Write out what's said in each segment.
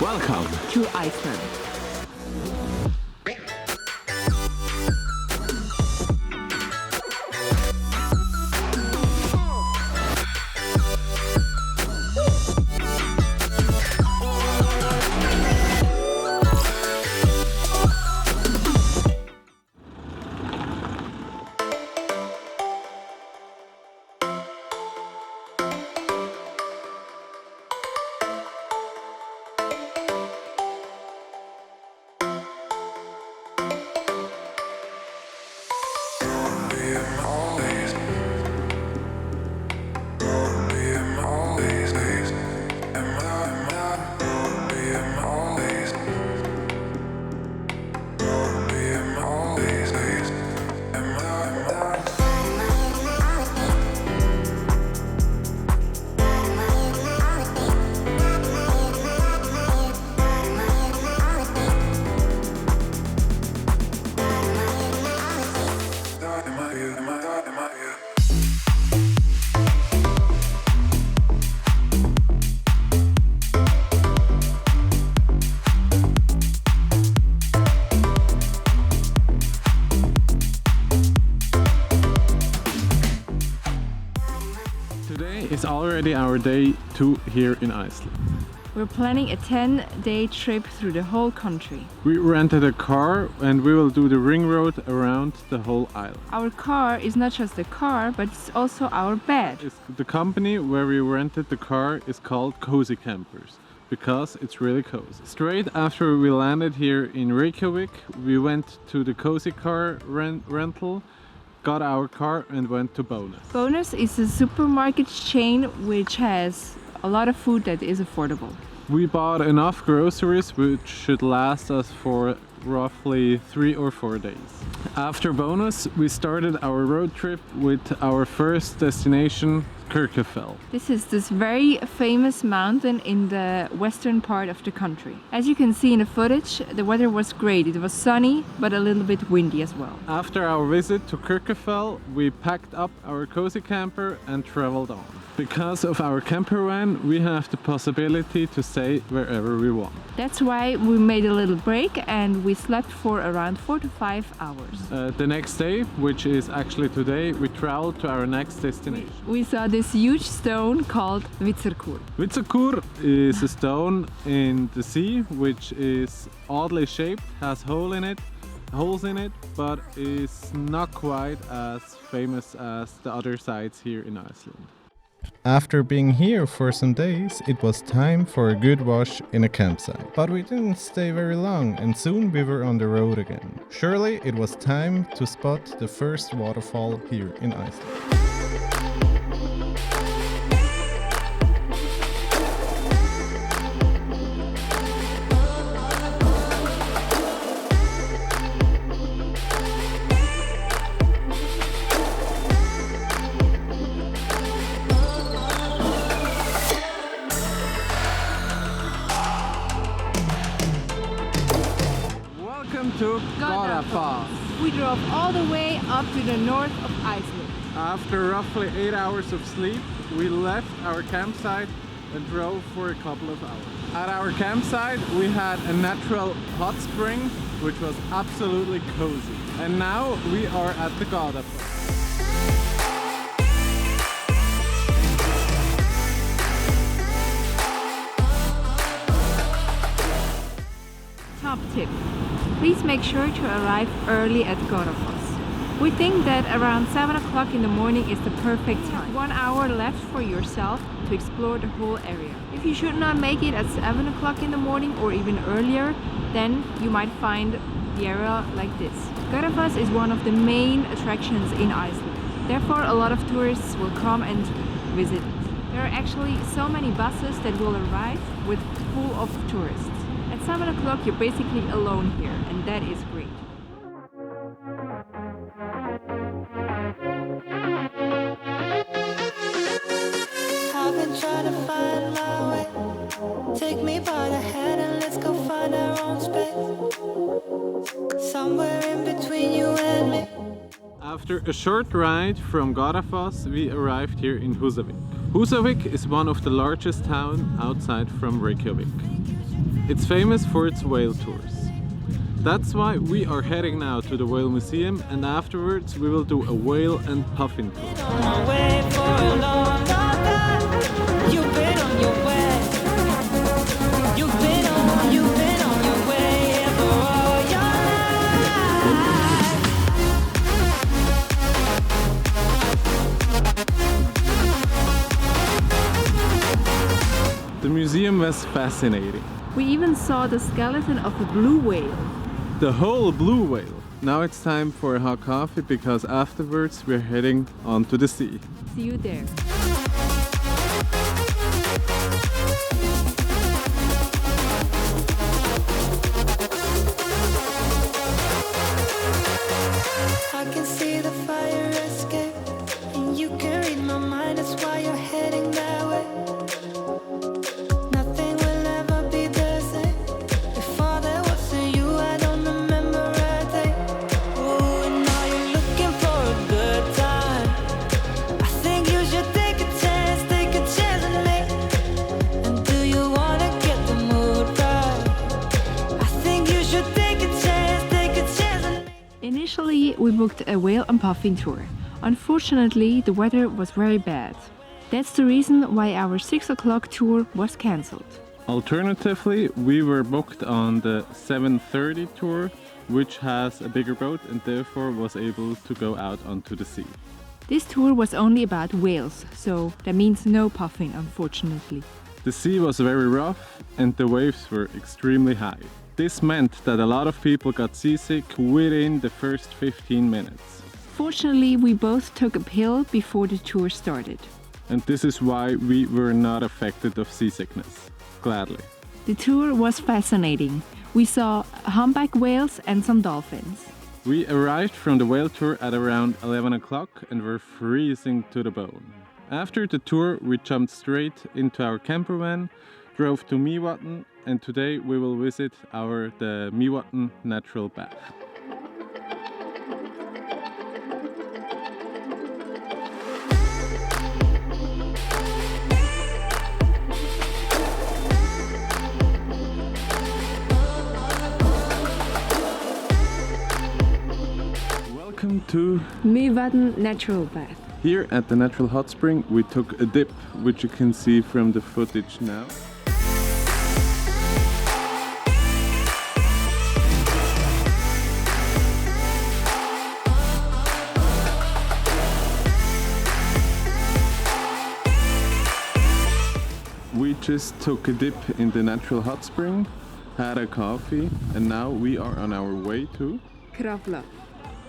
Welcome to Iceland. It's already our day 2 here in Iceland. We're planning a 10-day trip through the whole country. We rented a car and we will do the ring road around the whole island. Our car is not just a car, but it's also our bed. The company where we rented the car is called Cozy Campers because it's really cozy. Straight after we landed here in Reykjavík, we went to the Cozy car rental, got our car and went to Bonus. Bonus is a supermarket chain which has a lot of food that is affordable. We bought enough groceries which should last us for roughly 3 or 4 days. After Bonus, we started our road trip with our first destination, Kirkjufell. This is this very famous mountain in the western part of the country. As you can see in the footage, the weather was great. It was sunny, but a little bit windy as well. After our visit to Kirkjufell, we packed up our cozy camper and traveled on. Because of our camper van, we have the possibility to stay wherever we want. That's why we made a little break and we slept for around 4 to 5 hours. The next day, which is actually today, we traveled to our next destination. We saw this huge stone called Hvítserkur. Hvítserkur is a stone in the sea which is oddly shaped, has holes in it, but is not quite as famous as the other sites here in Iceland. After being here for some days, it was time for a good wash in a campsite. But we didn't stay very long and soon we were on the road again. Surely it was time to spot the first waterfall here in Iceland. To Goðafoss. We drove all the way up to the north of Iceland. After roughly 8 hours of sleep, we left our campsite and drove for a couple of hours. At our campsite, we had a natural hot spring, which was absolutely cozy. And now we are at the Goðafoss. Top tip. Please make sure to arrive early at Goðafoss. We think that around 7 o'clock in the morning is the perfect time. 1 hour left for yourself to explore the whole area. If you should not make it at 7 o'clock in the morning or even earlier, then you might find the area like this. Goðafoss is one of the main attractions in Iceland. Therefore, a lot of tourists will come and visit it. There are actually so many buses that will arrive with full of tourists. At 7 o'clock you're basically alone here, and that is great. I've been trying to find my way. Take me by the hand and let's go find our own space. Somewhere in between you and me. After a short ride from Goðafoss, we arrived here in Húsavík. Húsavík is one of the largest towns outside from Reykjavík. It's famous for its whale tours. That's why we are heading now to the Whale Museum, and afterwards we will do a whale and puffin tour. The museum was fascinating. We even saw the skeleton of a blue whale. The whole blue whale. Now it's time for a hot coffee because afterwards we're heading onto the sea. See you there. I can see the fire escape, and you can read my mind. That's why you're heading that way. Nothing will ever be the same. Before there was a you, I don't remember a day. Oh, and now you're looking for a good time. I think you should take a chance on me. And do you wanna get the mood right? I think you should take a chance on me. Initially, we booked a whale and puffin tour. Unfortunately, the weather was very bad. That's the reason why our 6 o'clock tour was cancelled. Alternatively, we were booked on the 7:30 tour, which has a bigger boat and therefore was able to go out onto the sea. This tour was only about whales, so that means no puffin, unfortunately. The sea was very rough and the waves were extremely high. This meant that a lot of people got seasick within the first 15 minutes. Fortunately, we both took a pill before the tour started. And this is why we were not affected of seasickness. Gladly. The tour was fascinating. We saw humpback whales and some dolphins. We arrived from the whale tour at around 11 o'clock and were freezing to the bone. After the tour, we jumped straight into our camper van, drove to Mývatn, and today we will visit the Mývatn natural bath. Welcome to Mývatn natural bath. Here at the natural hot spring we took a dip, which you can see from the footage now. We just took a dip in the natural hot spring, had a coffee, and now we are on our way to Krafla,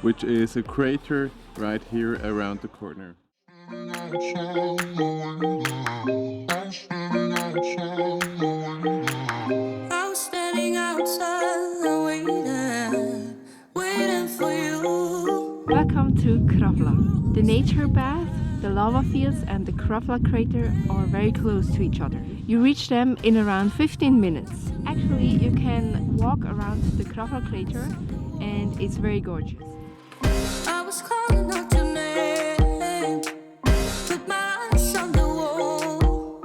which is a crater right here around the corner. I was standing outside waiting for you. Welcome to Krafla. The nature bath, the lava fields and the Krafla crater are very close to each other. You reach them in around 15 minutes. Actually, you can walk around the Krafla crater and it's very gorgeous. I was calling out your name, with my eyes on the wall.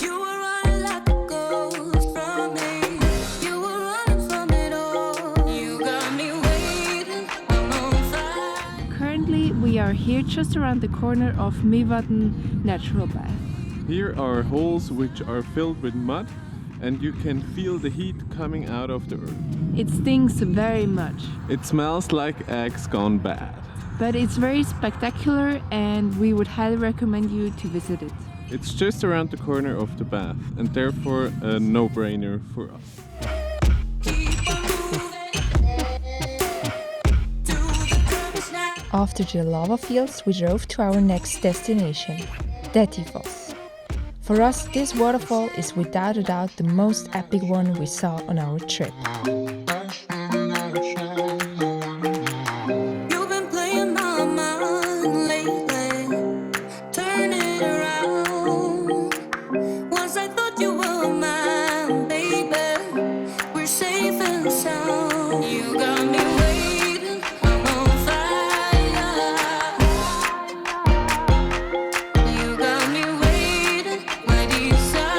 You were running like a ghost from me. You were running from it all. You got me waiting, I'm on fire. Currently, we are here just around the corner of Mývatn natural bath. Here are holes which are filled with mud, and you can feel the heat coming out of the earth. It stings very much, It smells like eggs gone bad. but it's very spectacular and we would highly recommend you to visit it. It's just around the corner of the bath, and therefore a no-brainer for us. Keep on moving. Do the curves now. After the lava fields, we drove to our next destination, Dettifoss. For us, this waterfall is without a doubt the most epic one we saw on our trip. You've been playing my mind lately, turn it around. Once I thought you were mine, baby, we're safe and sound. You got me waiting, I'm on fire. You got me waiting, my desire.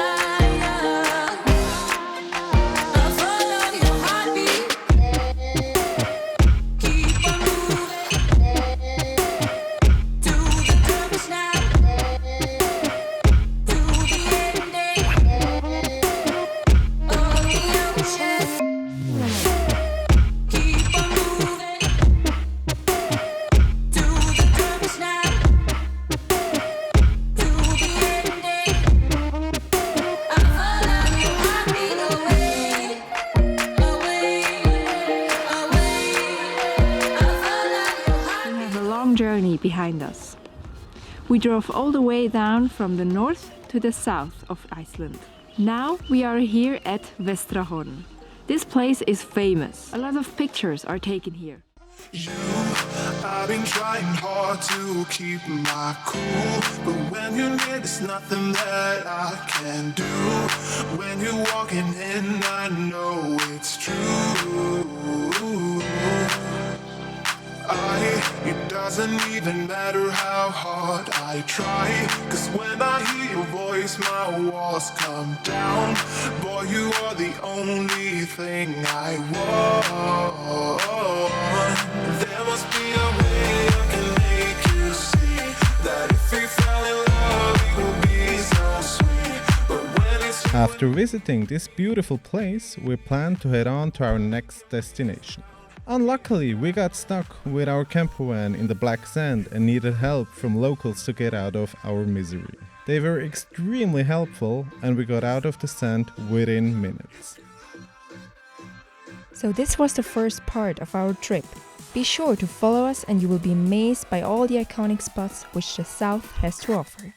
behind us. We drove all the way down from the north to the south of Iceland. Now we are here at Vestrahorn. This place is famous. A lot of pictures are taken here. I've been trying hard to keep my cool, but when you're near, there's nothing that I can do. When you're walking in, I know it's true. It doesn't even matter how hard I try, 'cause when I hear your voice, my walls come down. Boy, you are the only thing I want. There must be a way I can make you see that if we fell in love, it would be so sweet. But when it's After visiting this beautiful place, we plan to head on to our next destination. Unluckily, we got stuck with our camper van in the black sand and needed help from locals to get out of our misery. They were extremely helpful and we got out of the sand within minutes. So this was the first part of our trip. Be sure to follow us and you will be amazed by all the iconic spots which the south has to offer.